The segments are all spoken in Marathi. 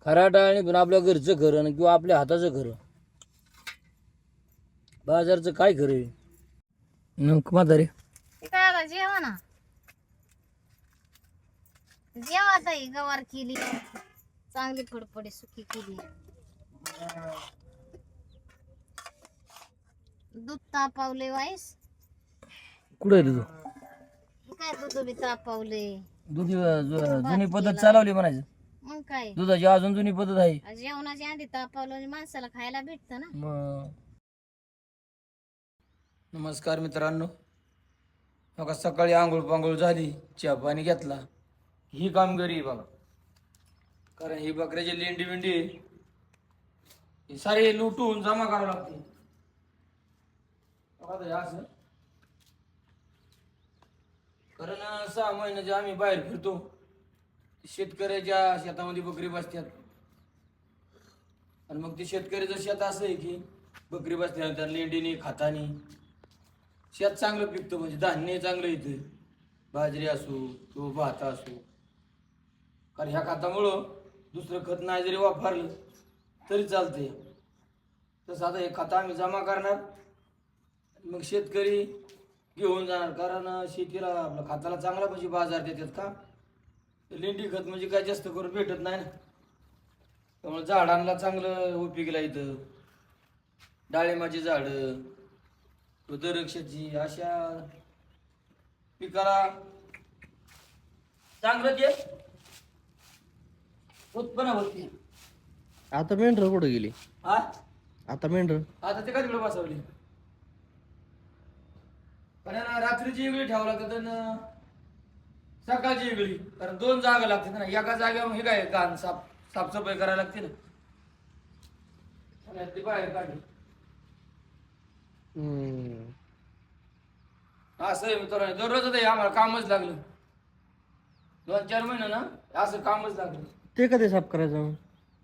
खराटा आणि पण आपल्या घरचं खरं आणि किंवा आपल्या हाताचं खरं. बाजारचं काय खरं आहे? म्हातारे ते काय आता जेवा ना, जेवा आता. ही गवार केली चांगली, फडफडी सुकी केली. दूध तापावले वाईस. कुठं आहे तुझं हे काय दूध बी तापावले. जुनी पद्धत चालवली म्हणायचं. मग काय, दुधाची अजून जुनी पद्धत आहे. जेवणाची आधी तापावलं आणि माणसाला खायला भेटतं ना. नमस्कार मित्रांनो. बघा सकाळी आंघोळ पांघोळ झाली, चहा पाणी घेतला. ही कामगिरी बघा, कारण ही बकऱ्याची लेंडी विंडी ही सारे लुटून जमा करावं लागते. बघा ते असं, कारण 6 महिन्याचे आम्ही बाहेर फिरतो. शेतकऱ्याच्या शेतामध्ये बकरी बसतात आणि मग ते शेतकऱ्याचं शेत असं आहे की बकरी बसल्यानंतर लेंडीने खातानी शेत चांगलं पिकतं, म्हणजे धान्य चांगलं येतं. बाजरी असो किंवा भात असो, कारण ह्या खतामुळं दुसरं खत नाही जरी वापरलं तरी चालतंय. तसं आता हे खत आम्ही जमा करणार, मग शेतकरी घेऊन जाणार. कारण शेतीला आपल्या खताला चांगला म्हणजे बाजार देतात का. लेंडी खत म्हणजे काय जास्त करून भेटत नाही ना, त्यामुळे झाडांना चांगलं उपयोगीला येतं. डाळिंबाची झाडं, द्राक्षाची, अशा पिकाला चांगलं ते उत्पन्न होते. आता मेंढर कुठे गेली? हा आता मेंढर आता ते का तिकडे बसवली, कारण रात्रीची वेगळी ठेवावं लागतं आणि सकाळची वेगळी, कारण 2 जागा लागतात ना. एका जागेवर हे काय घाण साफसफाई करायला लागते ना, आणि ती बाहेर काढली. असं आहे मित्रांनो, दररोज आहे आम्हाला कामच लागलं. 2-4 महिने ना असं कामच लागलं. ते कधी साफ करायचं?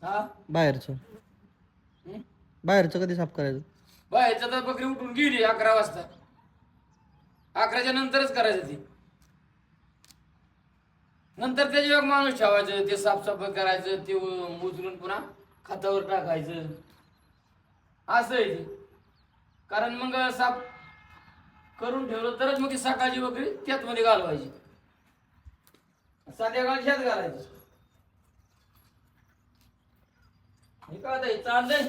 हा बाहेरचं बाहेरचं कधी साफ करायचं? बाहेरच्या तर बकरी उठून गेली 11 वाजता. 11च्या नंतरच करायचं ती. नंतर त्याच्या एक माणूस ठेवायचं, ते साफसफाई करायचं, ते उचलून पुन्हा खतावर टाकायचं. असं आहे ते, कारण मग साफ करून ठेवलं तरच मग ती सकाळची बकरी त्यात मध्ये घालवायची, संध्याकाळी शेत घालायची. हे काय चाललंय,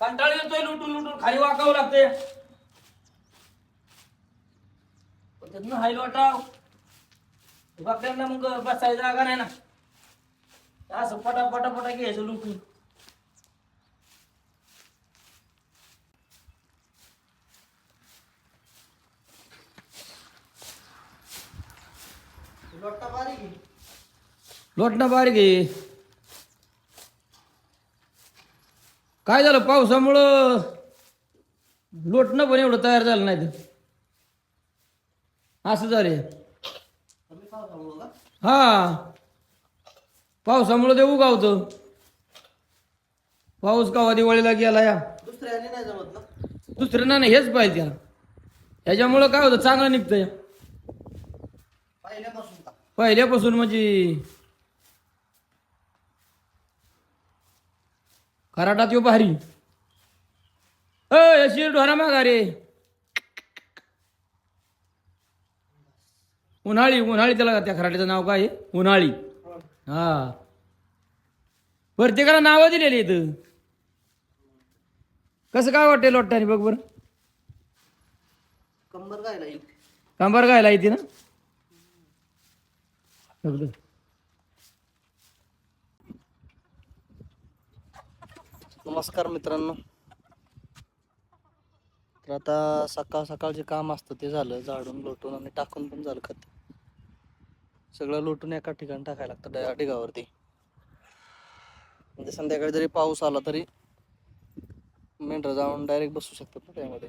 कंटाळ येतोय, लुटून लुटून खाली वाकावं लागतंय. त्यातनं हाय वाटाव बकऱ्यांना मग बसायला जागा नाही ना, असं पटा घ्यायचं लुटून. लोटणं बारीक आहे. काय झालं, पावसामुळं लोटणं पण एवढं तयार झालं नाही. असं झाले. हा, पावसामुळं ते उगावतं. पाऊस कवा दिवाळीला गेला या, दुसऱ्याने नाही जमत ना. दुसऱ्यांना नाही हेच पाहिजे त्याला. ह्याच्यामुळं काय होतं, चांगलं निघतंय पहिल्यापासून. म्हणजे खराटात येऊ भारी. अशी ढोरा मागा रे. उन्हाळी त्याला, त्या खराट्याचं नाव काय आहे? उन्हाळी. हा, प्रत्येकाला नावं दिलेली इथं. कसं काय वाटतंय लोटतानी बघ बरं. कंबर गायला येते ना. नमस्कार मित्रांनो. तर आता सकाळचे काम असतं ते झालं, झाडून लोटून आणि टाकून पण झालं. खत सगळं लोटून एका ठिकाणी टाकायला लागतं ढिगावरती. म्हणजे संध्याकाळी जरी पाऊस आला तरी मेंढर जाऊन डायरेक्ट बसू शकतात ना त्यामध्ये.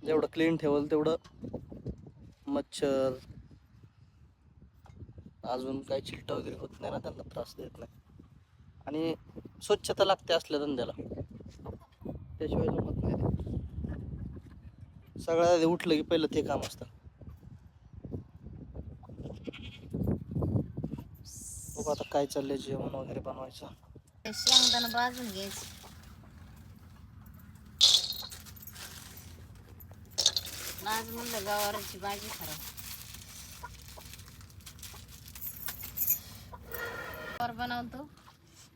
जेवढं क्लीन ठेवल तेवढं मच्छर अजून काही चिलटा वगैरे होत नाही ना, त्यांना त्रास देत नाही. आणि स्वच्छता लागते असल्या धंद्याला, त्याशिवाय जमत नाही ते. सगळ्यात आधी उठलं की पहिलं ते काम असतं. बघू आता काय चाललंय, जेवण वगैरे बनवायचं. शेंगदाणा भाजून घ्यायचं. आज म्हणलं गवाराची भाजी खराब गवार बनवतो.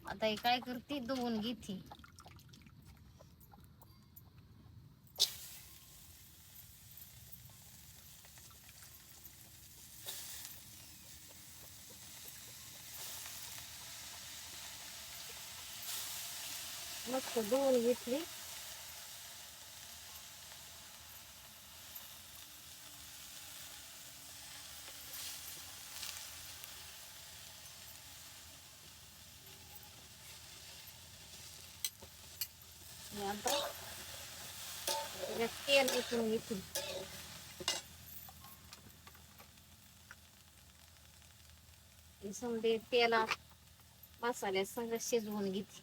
आता हे काय करते, धुवून घेते. मस्त धुवून घेतली. आणि आता त्याच्यात तेल ओतून घेतली. समजे तेला मसाल्या संग शिजवून घेतली.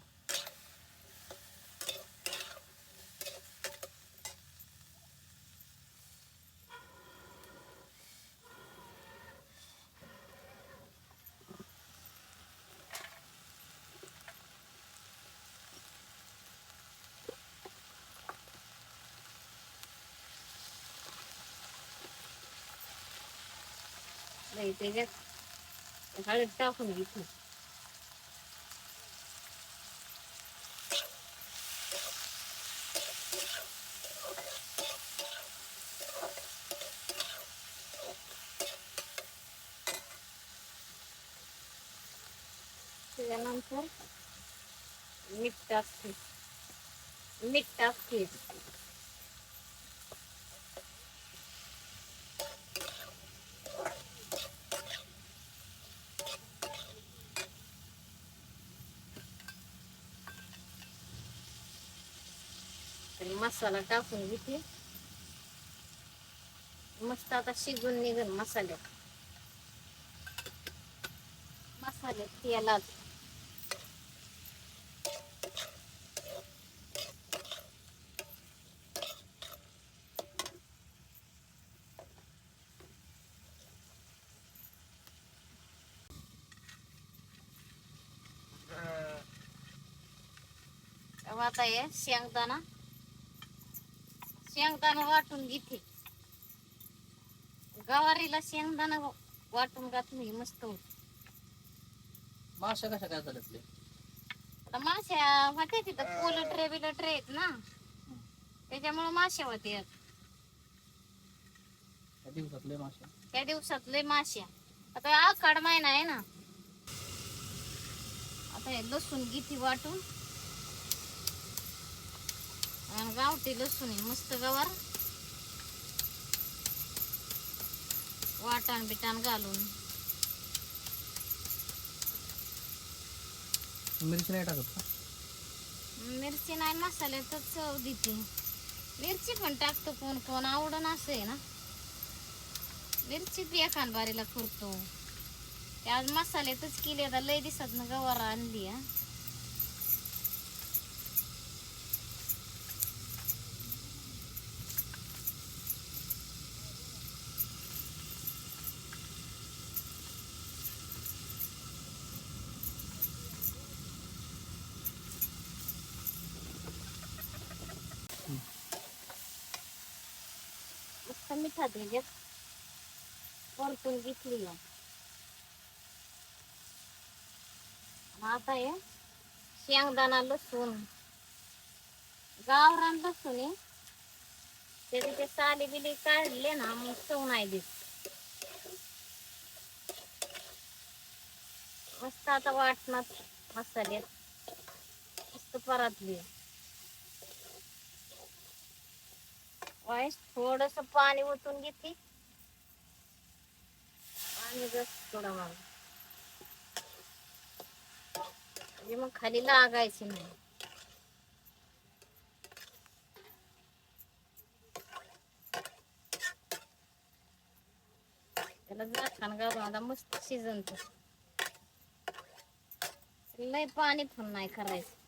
त्याच्यात हळद टाकून घेतली. त्याच्यानंतर मीठ टाकते. आणि मसाला टाकून घेते. मस्त आता शिजून निघेल मसाल्यात तेलात. आता हे शेंगदाणा वाटून घेते. गवारीला शेंगदाणा वाटून घातली मस्त होत. माशा कशा काय झाल्यातले? आता माश्या होत्या तिथं, पोलट्रे बिलट्रे आहेत ना, त्याच्यामुळे माश्या होते. त्या दिवसात लय माश्या. आता आखाड महिना आहे ना. आता हे लसूण घेते वाटून. आणि गावठी लसूण आहे मस्त गवार. वाटण बिटाण घालून. मिरची नाही टाकत का? मिरची नाही, मसाल्यातच चव देते. मिरची पण टाकतो कोण कोण, आवडण असं आहे ना. मिरची बी एखाद बारीला करतो. ते आज मसाल्यातच केली. आता लय दिसत ना गवार आणली. मस्त मिठात ह्याच्यात परतून घेतली. आता हे शेंगदाणा लसूण, गावरान लसूण आहे. त्याचे ते साली बिली काढले ना, मग चव नाही देत. मस्त आता वाटणार मसाल्यात मस्त परतली. थोडस पाणी ओतून घेते. पाणी जास्त थोडं म्हणजे मग खाली लागायची नाही. त्याला झाकण घालून आता मस्त शिजन. लय पाणी पण नाही करायचं.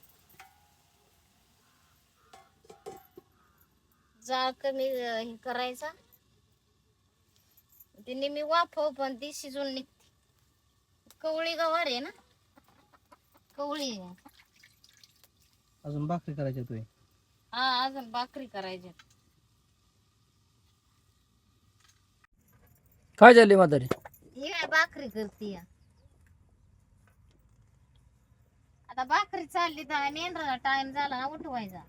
जाळ कमी हे करायचा. ती निमी वाफव पण ती शिजून निघते. कवळी गवार आहे ना, कवळी आहे. अजून भाकरी करायची तुझी. हा अजून भाकरी करायच्या. काय झाले म्हातारी? ही काय भाकरी करते. आता भाकरी चालली तर मेंढराला टाइम झाला ना उठवायचा.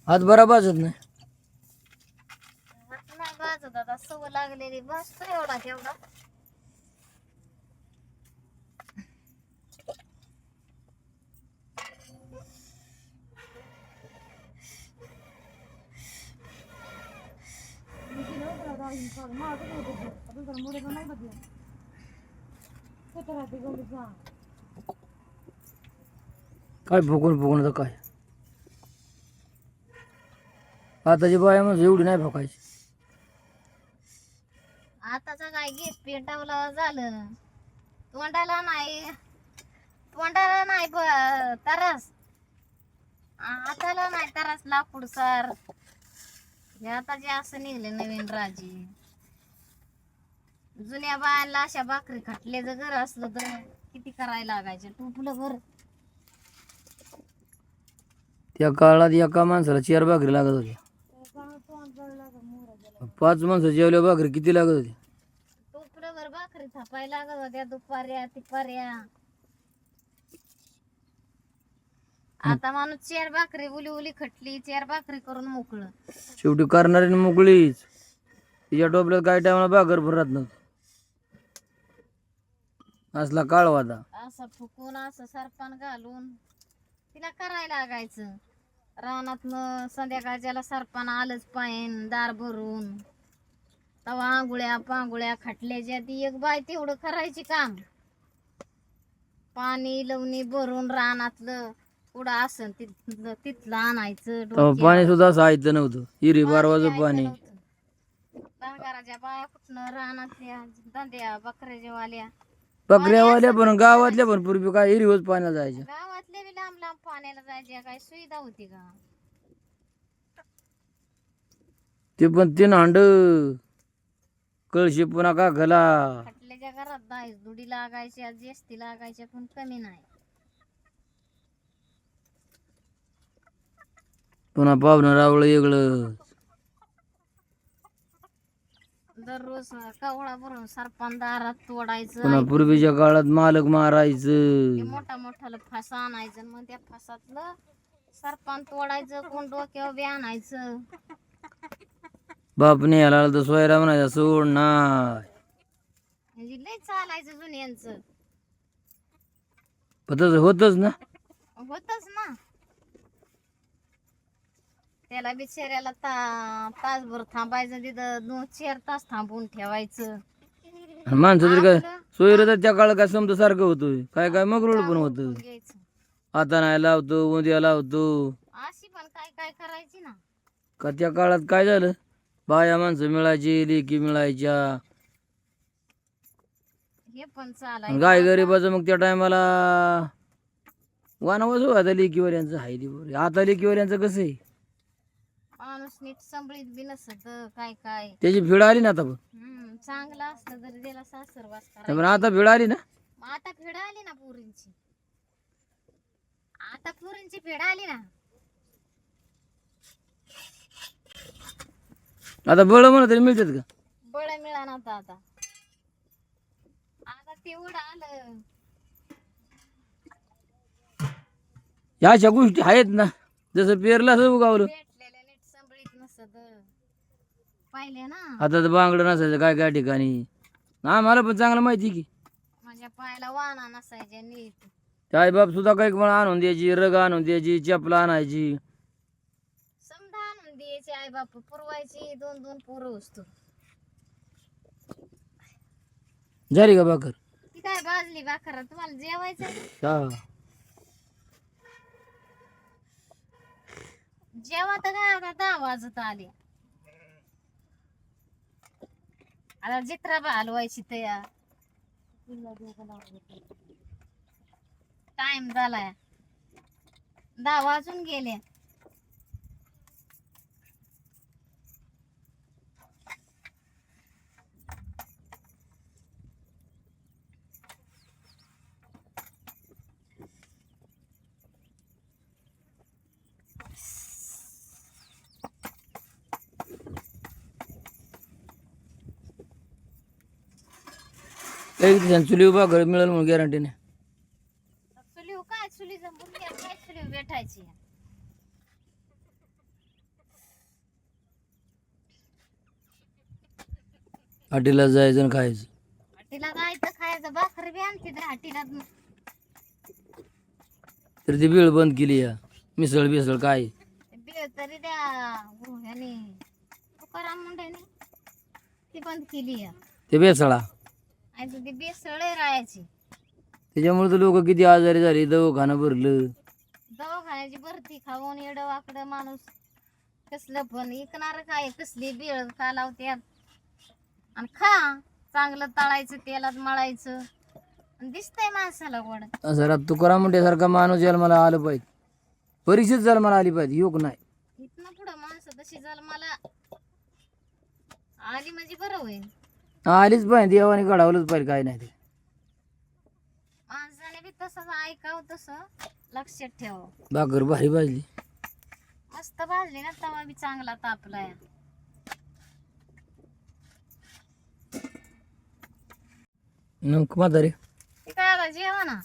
हात बरा बाजत नाही. हात नाही भाजत आता, सवय लागलेली भाजतो एवढा तेवढा. काय फुकून फुकून तर काय. आताची बाया म्हणजे एवढी नाही फकायची. आताचा काय घेत पेटावलं झालं. तोंडाला नाही, तोंडाला नाही तरास, हाताला नाही तरास लाकूड सार. हे आता जे असं निघले नवीन राजी. जुन्या बायांना अशा भाकरी खाटल्याचं घर असलं तर किती करायला लागायचं. टुपलं घर. त्या काळात एका माणसाला 4 भाकरी लागत होती. 5 माणसं जेवल्या भाकरी किती लागत होती? टोपलं घर भाकरी थापायला लागत होत्या दुपाऱ्या तिपाऱ्या. आता माणूस 4 भाकरी उली उली खटली, 4 भाकरी करून मोकळं. शेवटी करणारी मोकळीच. तिच्या टोपल्यात काय टायमाला भाकर भरत नव्हतं. असला काळ होता. असं फुकून असं सरपण घालून तिला करायला लागायचं. रानातनं संध्याकाळच्याला सरपण आलंच पाहिन दार भरून. तवा आंघोळ्या पांगोळ्या खटल्याच्या ती एक बाय तेवढं करायची काम. पाणी लवणी भरून रानातलं पुढं असन तिथलं आणायचं. तेव्हा पाणी सुद्धा असं ऐकतं नव्हतं. हिरी बारवाचं पाणी. धनगराच्या बाया कुठनं रानातल्या धंद्या बकऱ्याच्या वाल्या. बकऱ्यावाल्या पण गावातल्या पण पूर्वी काय हिरीवच पाण्याला जायच्या. गावातले बी लांब लांब पाण्याला जायच्या. काय सुविधा होती का? ते पण 3 हांड कळशी पुन्हा का घला. खटल्याच्या घरात 10 दुडी लागायच्या, जेस्ती लागायच्या, पण कमी नाही. पुन्हा पाहुणं रावळं वेगळं. दररोज कवळा भरून सरपण दारात तोडायचं. पुन्हा पूर्वीच्या काळात मालक ते मारायचं. मोठा मोठाला फासा आणायचं. मग त्या फासातलं सरपण तोडायचं. कोण डोक्यावर बी आणायचं. बापने याला तर सोयरा म्हणायचा सोड नाय. म्हणजे लय चालायचं जुन्यांचं. पण तसं होतच ना. होतच ना. त्याला बिचाऱ्याला तासभर थांबायचं तिथं 2-4 तास थांबवून ठेवायचं. आणि माणसं तरी काय आपलं सोयरं तर त्या काळात काय समजा सारखं होतं. काय काय मगरूळ पण होतं. उठून घ्यायचं. आता नाही लावतो उद्या लावतो. अशी पण काय काय करायची ना. का त्या काळात काय झालं, बाया माणसं मिळायची, लेकी मिळायच्या. हे पण आणि चालायचं. गाय गरीबाचं मग त्या टायमाला वानावच आता लेकीवाल्यांचं हाय ती. आता लेकीवाल्यांचं कसं आहे, माणूस नीट संभळीत बी नसत काय काय. त्याची फिड आली ना आता. पण चांगलं असलं तरी त्याला सासरवास पण करायचा. आता फिड आली ना. मग आता फेड आली ना पोरींची. आता पोरींची फेड आली ना. आता बळ म्हणा तरी मिळतात का? बळ मिळा ना आता. आता तेवढं आलं. ह्या अशा गोष्टी आहेत ना. जसं पेरलं असं उगावलं. भेटलेले नीट संभळीत नसत पाहिले ना. आता तर बांगडं नसायचं काय काय ठिकाणी. आम्हाला पण चांगलं माहिती की माझ्या पायाला वाना नसायच्या नीट. आई बाप सुद्धा काही मला आणून द्यायची, रग आणून द्यायची, चपला आणायची. समजा आणून द्यायचे आई बाप पुरवायची. 2-2 पोरं असतो. झाली का भाकर? ती काय भाजली भाकर तुम्हाला जेवायचं. हा. जेव्हा तर काय आता 10 वाजत आले. आता जित्रा हलवायची तयार. टाइम झालाय 10 वाजून गेले. एक दिवसांनी चुली उभा घर मिळेल म्हणून गॅरंटीने. चुलीव काय चुली जमून काय चुलीव भेटायची. हॉटेलला जायचं आणि खायचं. हॉटेलला जायचं खायचं भाकर बी आणते तर हॉटेलला तर ती वेळ बंद केली या मिसळ बिसळ काय. बिळ तरी त्या ह्याने तुकाराम मुंडेने ती बंद केली आहे. ते बेसळा आणि ती बेसळ राहायची. त्याच्यामुळे तर लोक किती आजारी झाले, दवाखाना भरलं. दवाखान्याची भरती खाऊन येडं वाकडं माणूस कसलं पण इकणार काय कसली बिळ का लावत्यात आणि खा चांगलं तळायचं तेलात मळायचं आणि दिसतंय माणसाला गोड. जरा तुकाराम मुंडेसारखा माणूस यायला मला आलं पाहिजे, परीक्षेत जायला मला आली पाहिजे. योग नाही इथनं पुढं माणसं तशी झालं मला आली म्हणजे बरं होईल. आलीच पाहिजे, देवाने घडावलंच पाहिजे. काय नाही ते माणसाने बी तसंच ऐकावं, तसं लक्षात ठेवावं. भाकर भारी भाजली. मस्त भाजली ना तवा बी चांगला तापलाय. नमक म्हातारे ते काय आता जेवा ना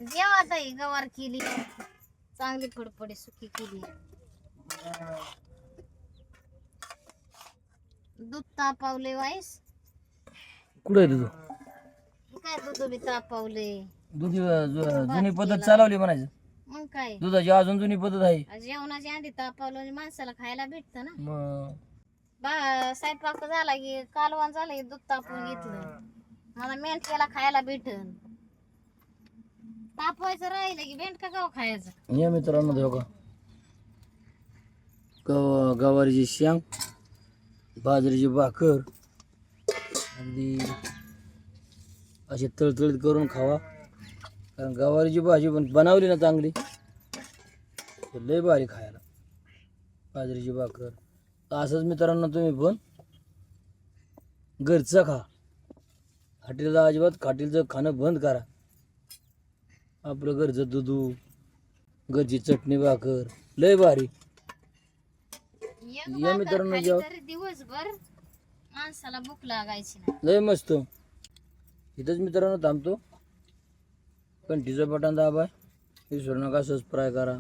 जेवा. आता ही गवार केली चांगली फडफडी सुकी केली. दूध तापावले वाईस कुठं आहे तुझं काय दूध बी तापावले. जुनी पद्धत चालवली म्हणायचं. मग काय दुधाची अजून जुनी पद्धत आहे. जेवणाची आधी तापावलं म्हणजे माणसाला खायला भेटत ना. मग स्वयंपाक झाला की कालवण झालं की दूध तापवून घेतलं. मला मेंढक्याला खायला भेटन. तापवायचं राहिलं की मेंढका गाव खायचं. या मित्रांनो बघा, गवारीची शेंग, बाजरीची भाकर आणि अशी तळतळीत करून खावा. कारण गवारीची भाजी पण बनवली ना चांगली तर लय भारी खायला. बाजरीची भाकर असंच मित्रांनो तुम्ही पण घरचं खा. हॉटेलला अजिबात हॉटेलचं खाणं बंद करा. आपलं घरचं दूध, घरची चटणी भाकर लय भारी. एक या भाकर मित्रांनो खाल्ली जेव्हा तरी दिवसभर माणसाला भूक लागायची नाही. लय मस्त. इथंच मित्रांनो थांबतो. कंठीचं बटन दाबा, विसरू नका, सबस्क्राईब करा.